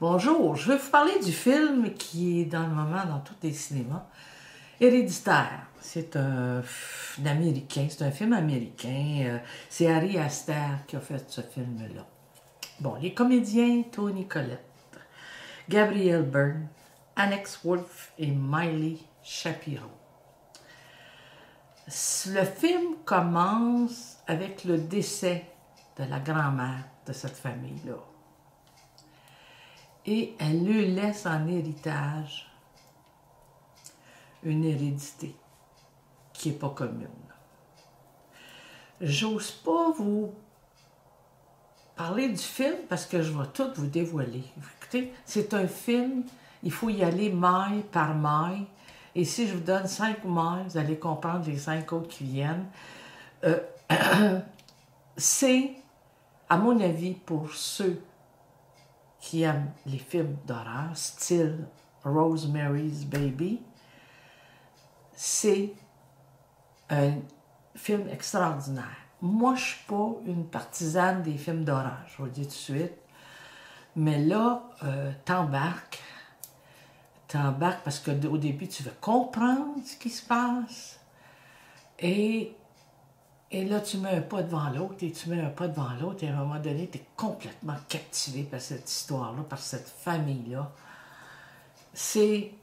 Bonjour, je vais vous parler du film qui est dans le moment dans tous les cinémas. Héréditaire. C'est un film américain. C'est Ari Aster qui a fait ce film-là. Bon, les comédiens, Toni Collette, Gabriel Byrne, Annex Wolf et Miley Shapiro. Le film commence avec le décès de la grand-mère de cette famille-là. Et elle lui laisse en héritage une hérédité qui n'est pas commune. J'ose pas vous parler du film parce que je vais tout vous dévoiler. Écoutez, c'est un film, il faut y aller maille par maille. Et si je vous donne 5 mailles, vous allez comprendre les 5 autres qui viennent. C'est, à mon avis, pour ceux qui aiment les films d'horreur, style Rosemary's Baby, c'est un film extraordinaire. Moi, je ne suis pas une partisane des films d'horreur, je vous le dis tout de suite. Mais là, t'embarques parce qu'au début, tu veux comprendre ce qui se passe. Et là, tu mets un pas devant l'autre, et tu mets un pas devant l'autre, et à un moment donné, tu es complètement captivé par cette histoire-là, par cette famille-là. C'est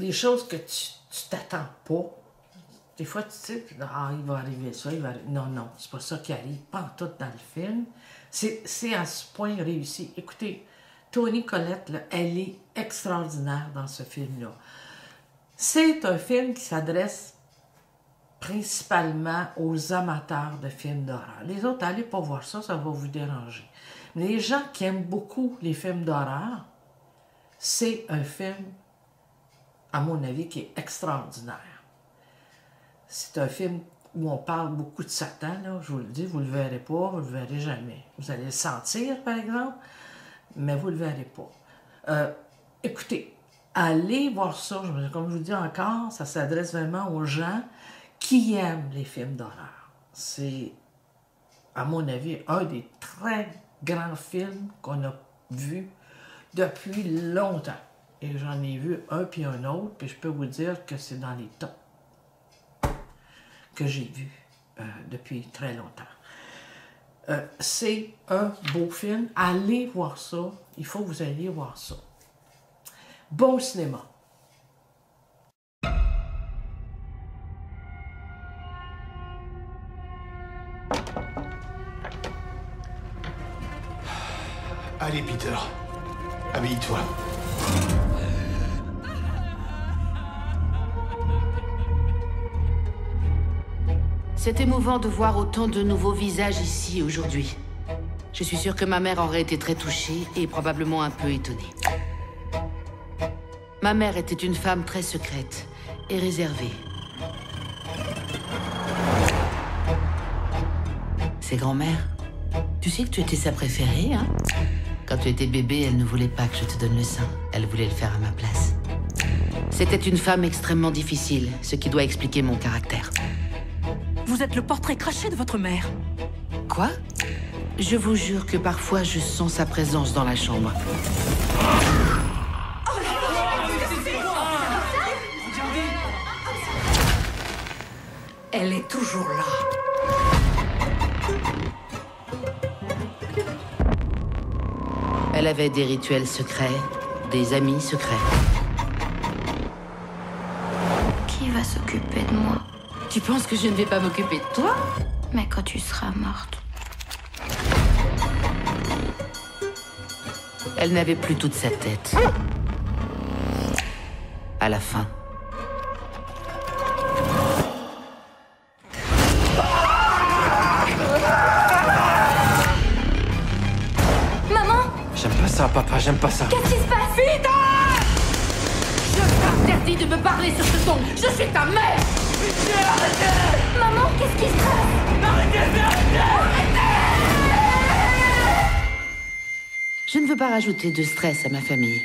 des choses que tu t'attends pas. Des fois, tu sais, ah, il va arriver ça, il va arriver... Non, non, c'est pas ça qui arrive, pas en tout dans le film. C'est à ce point réussi. Écoutez, Toni Collette, là, elle est extraordinaire dans ce film-là. C'est un film qui s'adresse principalement aux amateurs de films d'horreur. Les autres, allez pas voir ça, ça va vous déranger. Mais les gens qui aiment beaucoup les films d'horreur, c'est un film, à mon avis, qui est extraordinaire. C'est un film où on parle beaucoup de Satan, là, je vous le dis, vous le verrez pas, vous le verrez jamais. Vous allez le sentir, par exemple, mais vous le verrez pas. Écoutez, allez voir ça, comme je vous dis encore, ça s'adresse vraiment aux gens qui aiment les films d'horreur. C'est, à mon avis, un des très grands films qu'on a vus depuis longtemps. Et j'en ai vu un puis un autre, puis je peux vous dire que c'est dans les tops que j'ai vus depuis très longtemps. C'est un beau film. Allez voir ça. Il faut que vous alliez voir ça. Bon cinéma. Allez, Peter. Habille-toi. C'est émouvant de voir autant de nouveaux visages ici aujourd'hui. Je suis sûre que ma mère aurait été très touchée et probablement un peu étonnée. Ma mère était une femme très secrète et réservée. C'est grand-mère. Tu sais que tu étais sa préférée, hein? Quand tu étais bébé, elle ne voulait pas que je te donne le sein. Elle voulait le faire à ma place. C'était une femme extrêmement difficile, ce qui doit expliquer mon caractère. Vous êtes le portrait craché de votre mère. Quoi? Je vous jure que parfois je sens sa présence dans la chambre. Elle est toujours là. Elle avait des rituels secrets, des amis secrets. Qui va s'occuper de moi? Tu penses que je ne vais pas m'occuper de toi? Mais quand tu seras morte. Elle n'avait plus toute sa tête. À la fin. Maman! J'aime pas ça, papa, j'aime pas ça. Qu'est-ce qui se passe? Je t'interdis de me parler sur ce ton. Je suis ta mère! Maman, qu'est-ce qui se passe? Je ne veux pas rajouter de stress à ma famille.